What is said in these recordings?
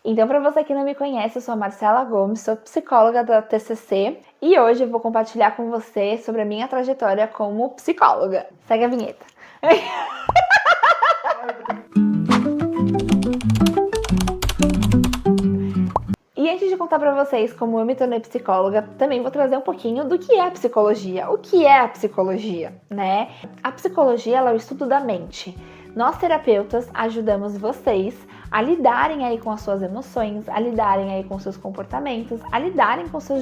Então, para você que não me conhece, eu sou a Marcela Gomes, sou psicóloga da TCC e hoje eu vou compartilhar com você sobre a minha trajetória como psicóloga. Segue a vinheta. E antes de contar para vocês como eu me tornei psicóloga, também vou trazer um pouquinho do que é a psicologia. O que é a psicologia, né? A psicologia ela é o estudo da mente. Nós, terapeutas, ajudamos vocês a lidarem aí com as suas emoções, a lidarem aí com seus comportamentos, a lidarem com o seu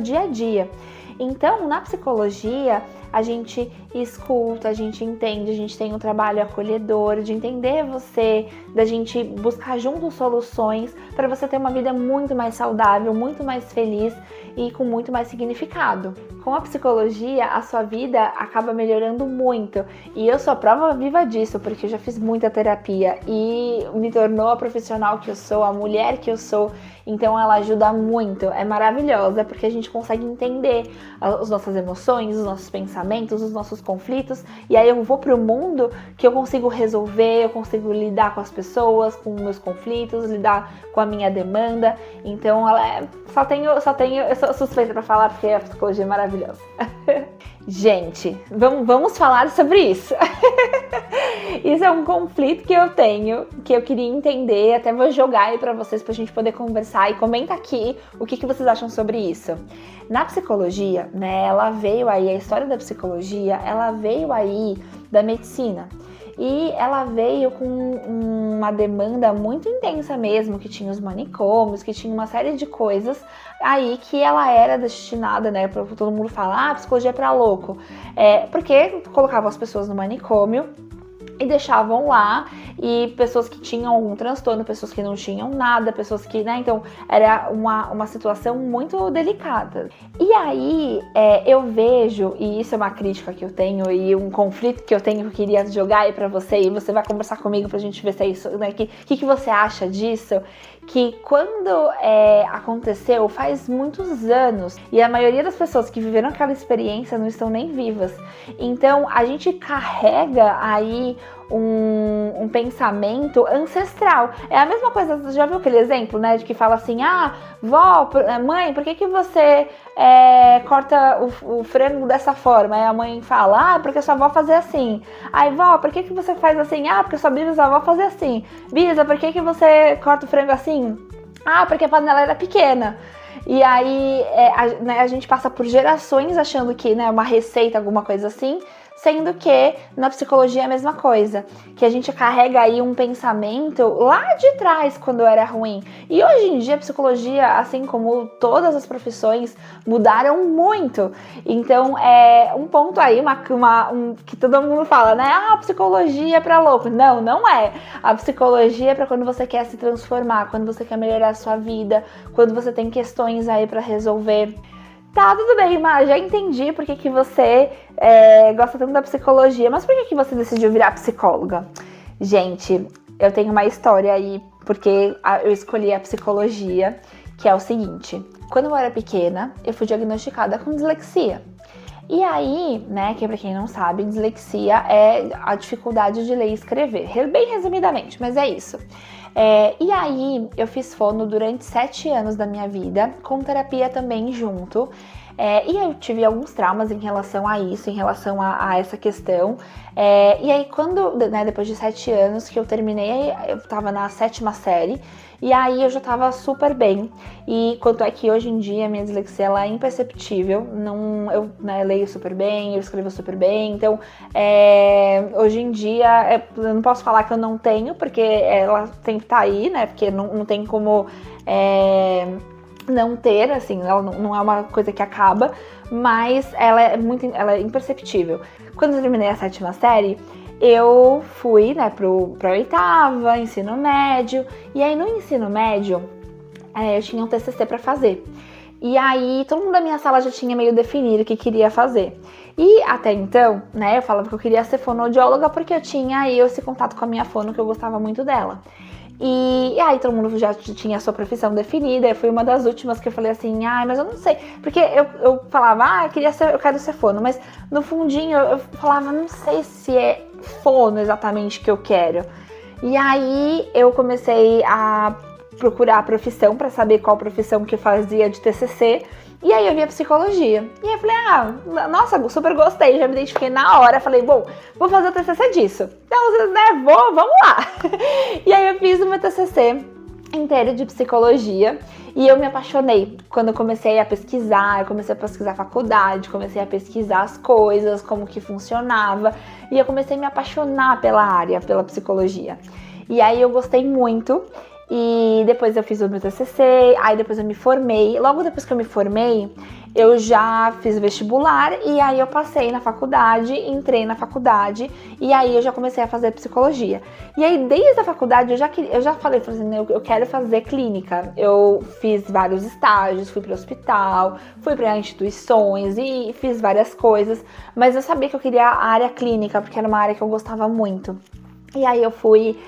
dia a dia. Então, na psicologia, a gente escuta, a gente entende, a gente tem um trabalho acolhedor de entender você, da gente buscar juntos soluções para você ter uma vida muito mais saudável, muito mais feliz e com muito mais significado. Com a psicologia, a sua vida acaba melhorando muito e eu sou a prova viva disso, porque eu já fiz muita terapia e me tornou a profissional que eu sou, a mulher que eu sou. Então ela ajuda muito, é maravilhosa porque a gente consegue entender as nossas emoções, os nossos pensamentos, os nossos conflitos, e aí eu vou pro mundo que eu consigo resolver, eu consigo lidar com as pessoas, com meus conflitos, lidar com a minha demanda. Então ela é, eu sou suspeita pra falar porque a psicologia é maravilhosa. Gente, vamos falar sobre isso. Isso é um conflito que eu tenho, que eu queria entender, até vou jogar aí pra vocês pra gente poder conversar e comenta aqui o que vocês acham sobre isso. Na psicologia, né, ela veio aí, a história da psicologia, ela veio aí da medicina. E ela veio com uma demanda muito intensa mesmo, que tinha os manicômios, que tinha uma série de coisas aí que ela era destinada, né, pra todo mundo falar, psicologia é pra louco. Porque colocavam as pessoas no manicômio e deixavam lá, e pessoas que tinham algum transtorno, pessoas que não tinham nada, pessoas que, né, então era uma situação muito delicada. E aí eu vejo, e isso é uma crítica que eu tenho e um conflito que eu tenho que eu queria jogar aí pra você, e você vai conversar comigo pra gente ver se é isso, né, que você acha disso, que quando aconteceu faz muitos anos, e a maioria das pessoas que viveram aquela experiência não estão nem vivas, então a gente carrega aí um pensamento ancestral. É a mesma coisa, você já viu aquele exemplo, né, de que fala assim, vó, mãe, por que você corta o frango dessa forma? Aí a mãe fala, porque sua avó fazia assim. Aí, vó, por que você faz assim? Porque sua bisavó fazia assim. Bisa, por que você corta o frango assim? Porque a panela era pequena. E aí a gente passa por gerações achando que, né, uma receita, alguma coisa assim, sendo que na psicologia é a mesma coisa, que a gente carrega aí um pensamento lá de trás quando era ruim. E hoje em dia a psicologia, assim como todas as profissões, mudaram muito. Então é um ponto aí, que todo mundo fala, né? A psicologia é pra louco. Não, não é. A psicologia é pra quando você quer se transformar, quando você quer melhorar a sua vida, quando você tem questões aí pra resolver. Tá, tudo bem, Má, já entendi por que você gosta tanto da psicologia, mas por que você decidiu virar psicóloga? Gente, eu tenho uma história aí, porque eu escolhi a psicologia, que é o seguinte. Quando eu era pequena, eu fui diagnosticada com dislexia. E aí, né, que pra quem não sabe, dislexia é a dificuldade de ler e escrever, bem resumidamente, mas é isso. E aí, eu fiz fono durante 7 anos da minha vida, com terapia também junto. E eu tive alguns traumas em relação a isso, em relação a essa questão. E aí, né, depois de 7 anos que eu terminei, eu tava na 7ª série, e aí eu já tava super bem. E quanto é que hoje em dia a minha dislexia ela é imperceptível, eu, né, leio super bem, eu escrevo super bem, então hoje em dia eu não posso falar que eu não tenho, porque ela sempre tá aí, né, porque não tem como não ter, assim, ela não é uma coisa que acaba, mas ela é imperceptível. Quando eu terminei a 7ª série, eu fui, né, pra 8ª, ensino médio, e aí no ensino médio eu tinha um TCC pra fazer. E aí todo mundo da minha sala já tinha meio definido o que queria fazer. E até então, né, eu falava que eu queria ser fonoaudióloga porque eu tinha aí esse contato com a minha fono, que eu gostava muito dela. E aí todo mundo já tinha a sua profissão definida, eu fui uma das últimas que eu falei assim, mas eu não sei, porque eu falava, eu quero ser fono, mas no fundinho eu falava, não sei se é fono exatamente que eu quero. E aí eu comecei a procurar a profissão para saber qual profissão que eu fazia de TCC. E aí eu vi a psicologia. E aí eu falei, nossa, super gostei, já me identifiquei na hora. Falei, bom, vou fazer o TCC disso. Então, né, vamos lá. E aí eu fiz o meu TCC inteiro de psicologia e eu me apaixonei quando eu comecei a pesquisar. Eu comecei a pesquisar a faculdade, comecei a pesquisar as coisas, como que funcionava, e eu comecei a me apaixonar pela área, pela psicologia. E aí eu gostei muito. E depois eu fiz o meu TCC, aí depois eu me formei. Logo depois que eu me formei, eu já fiz o vestibular e aí eu passei na faculdade, entrei na faculdade e aí eu já comecei a fazer psicologia. E aí desde a faculdade eu já falei assim, eu quero fazer clínica. Eu fiz vários estágios, fui para o hospital, fui para instituições e fiz várias coisas, mas eu sabia que eu queria a área clínica porque era uma área que eu gostava muito. E aí eu fui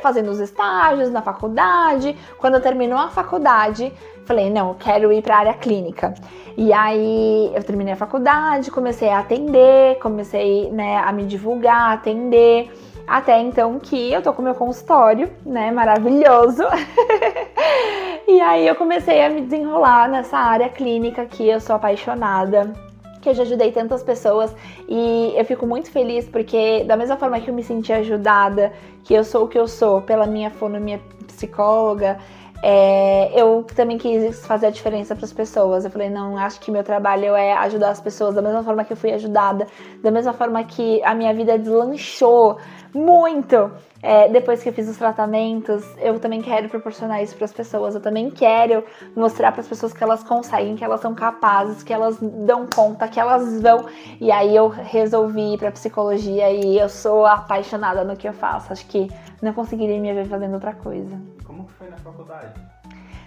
fazendo os estágios na faculdade. Quando terminou a faculdade, falei, não, eu quero ir para a área clínica. E aí eu terminei a faculdade, comecei a atender, comecei, né, a me divulgar, atender. Até então que eu tô com meu consultório, né, maravilhoso. E aí eu comecei a me desenrolar nessa área clínica que eu sou apaixonada, que eu já ajudei tantas pessoas e eu fico muito feliz porque da mesma forma que eu me senti ajudada, que eu sou o que eu sou pela minha fonomia psicóloga, eu também quis fazer a diferença para as pessoas. Eu falei, não, acho que meu trabalho é ajudar as pessoas da mesma forma que eu fui ajudada, da mesma forma que a minha vida deslanchou muito depois que eu fiz os tratamentos. Eu também quero proporcionar isso para as pessoas. Eu também quero mostrar para as pessoas que elas conseguem, que elas são capazes, que elas dão conta, que elas vão. E aí eu resolvi ir para psicologia e eu sou apaixonada no que eu faço. Acho que não conseguiria me ver fazendo outra coisa. Como que foi na faculdade?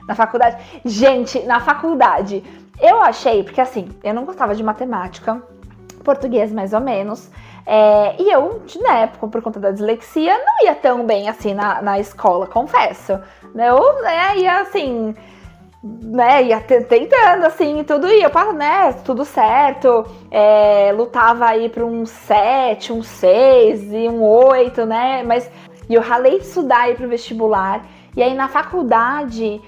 Na faculdade? Gente, na faculdade, eu achei, porque assim, eu não gostava de matemática, português mais ou menos, e eu, né, por conta da dislexia, não ia tão bem assim na escola, confesso. Eu ia assim, né, ia tentando assim, tudo ia, né, tudo certo, lutava aí para um 7, um 6 e um 8, né, mas eu ralei de estudar aí pro vestibular. E aí na faculdade,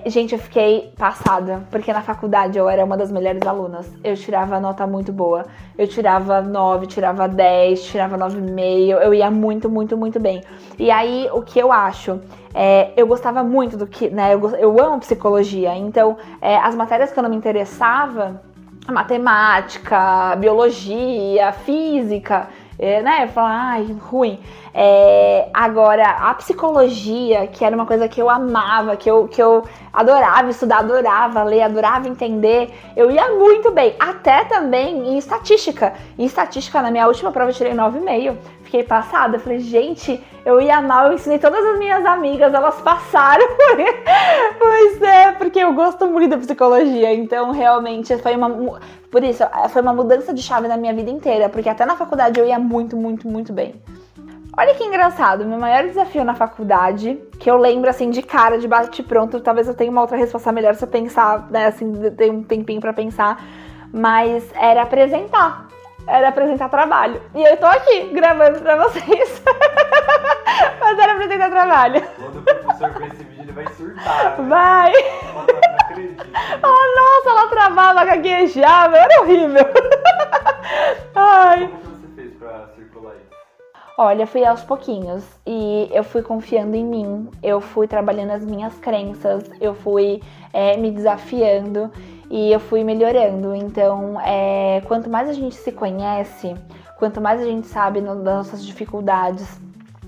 gente, eu fiquei passada, porque na faculdade eu era uma das melhores alunas. Eu tirava nota muito boa. Eu tirava 9, tirava 10, tirava 9,5. Eu ia muito, muito, muito bem. E aí, o que eu acho? Eu gostava muito do que, né? Eu amo psicologia, então as matérias que eu não me interessava, matemática, biologia, física, né? Eu falava, ai, ruim. Agora, a psicologia, que era uma coisa que eu amava, que eu adorava estudar, adorava ler, adorava entender, eu ia muito bem. Até também em estatística. Em estatística, na minha última prova, eu tirei 9,5. Fiquei passada. Falei, gente, eu ia mal, eu ensinei todas as minhas amigas, elas passaram. Pois porque eu gosto muito da psicologia. Então, realmente, por isso, foi uma mudança de chave na minha vida inteira, porque até na faculdade eu ia muito, muito, muito bem. Olha que engraçado, meu maior desafio na faculdade, que eu lembro assim de cara, de bate pronto, talvez eu tenha uma outra resposta melhor se eu pensar, né, assim, ter um tempinho pra pensar, mas era apresentar trabalho. E eu tô aqui gravando pra vocês. Mas era apresentar trabalho. Quando o professor ver esse vídeo, ele vai surtar. Né? Vai! Não acredito. Oh, nossa, ela travava, gaguejava, era horrível. Ai. Como que você fez pra circular isso? Olha, fui aos pouquinhos e eu fui confiando em mim, eu fui trabalhando as minhas crenças, eu fui me desafiando e eu fui melhorando. Então, quanto mais a gente se conhece, quanto mais a gente sabe das nossas dificuldades,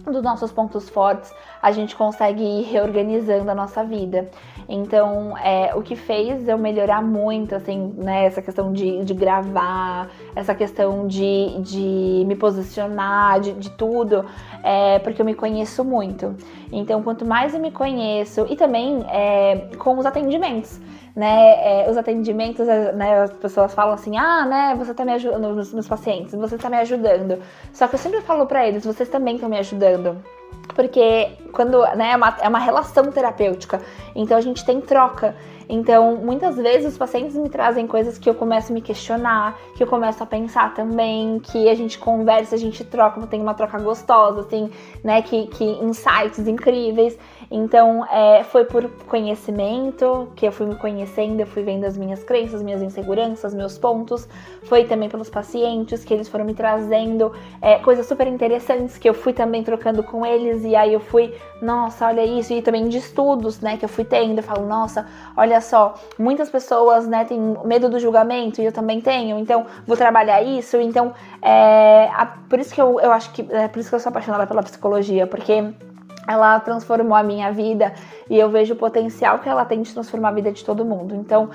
dos nossos pontos fortes, a gente consegue ir reorganizando a nossa vida. Então, o que fez eu melhorar muito, assim, né, essa questão de gravar, essa questão de me posicionar, de tudo, porque eu me conheço muito. Então, quanto mais eu me conheço, e também com os atendimentos, né, os atendimentos, né, as pessoas falam assim, né, você tá me ajudando, meus pacientes, você tá me ajudando. Só que eu sempre falo pra eles, vocês também estão me ajudando. Porque quando, né, é uma relação terapêutica, então a gente tem troca. Então, muitas vezes os pacientes me trazem coisas que eu começo a me questionar, que eu começo a pensar também, que a gente conversa, a gente troca, tem uma troca gostosa, assim, né, que insights incríveis. Então, foi por conhecimento que eu fui me conhecendo, eu fui vendo as minhas crenças, minhas inseguranças, meus pontos. Foi também pelos pacientes que eles foram me trazendo coisas super interessantes que eu fui também trocando com eles. E aí eu fui, nossa, olha isso. E também de estudos, né, que eu fui tendo. Eu falo, nossa, olha só, muitas pessoas, né, têm medo do julgamento e eu também tenho. Então, vou trabalhar isso. Então, por isso que eu acho que, por isso que eu sou apaixonada pela psicologia, porque ela transformou a minha vida e eu vejo o potencial que ela tem de transformar a vida de todo mundo. Então,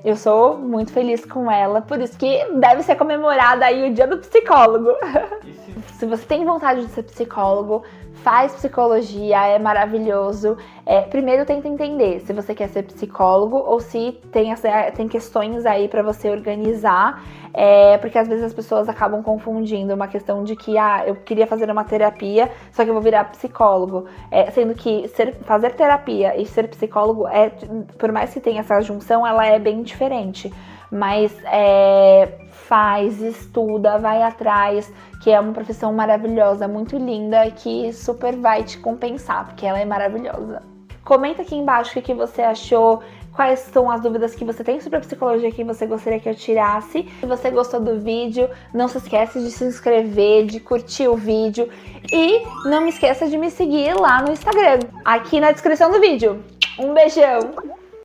eu sou muito feliz com ela, por isso que deve ser comemorado aí o Dia do Psicólogo. Se você tem vontade de ser psicólogo, faz psicologia, é maravilhoso. Primeiro tenta entender se você quer ser psicólogo ou se tem questões aí para você organizar, porque às vezes as pessoas acabam confundindo uma questão de que eu queria fazer uma terapia, só que eu vou virar psicólogo, sendo que fazer terapia e ser psicólogo, por mais que tenha essa junção, ela é bem diferente. Mas faz, estuda, vai atrás, que é uma profissão maravilhosa, muito linda, que super vai te compensar, porque ela é maravilhosa. Comenta aqui embaixo o que você achou, quais são as dúvidas que você tem sobre a psicologia que você gostaria que eu tirasse. Se você gostou do vídeo, não se esquece de se inscrever, de curtir o vídeo e não me esqueça de me seguir lá no Instagram, aqui na descrição do vídeo. Um beijão!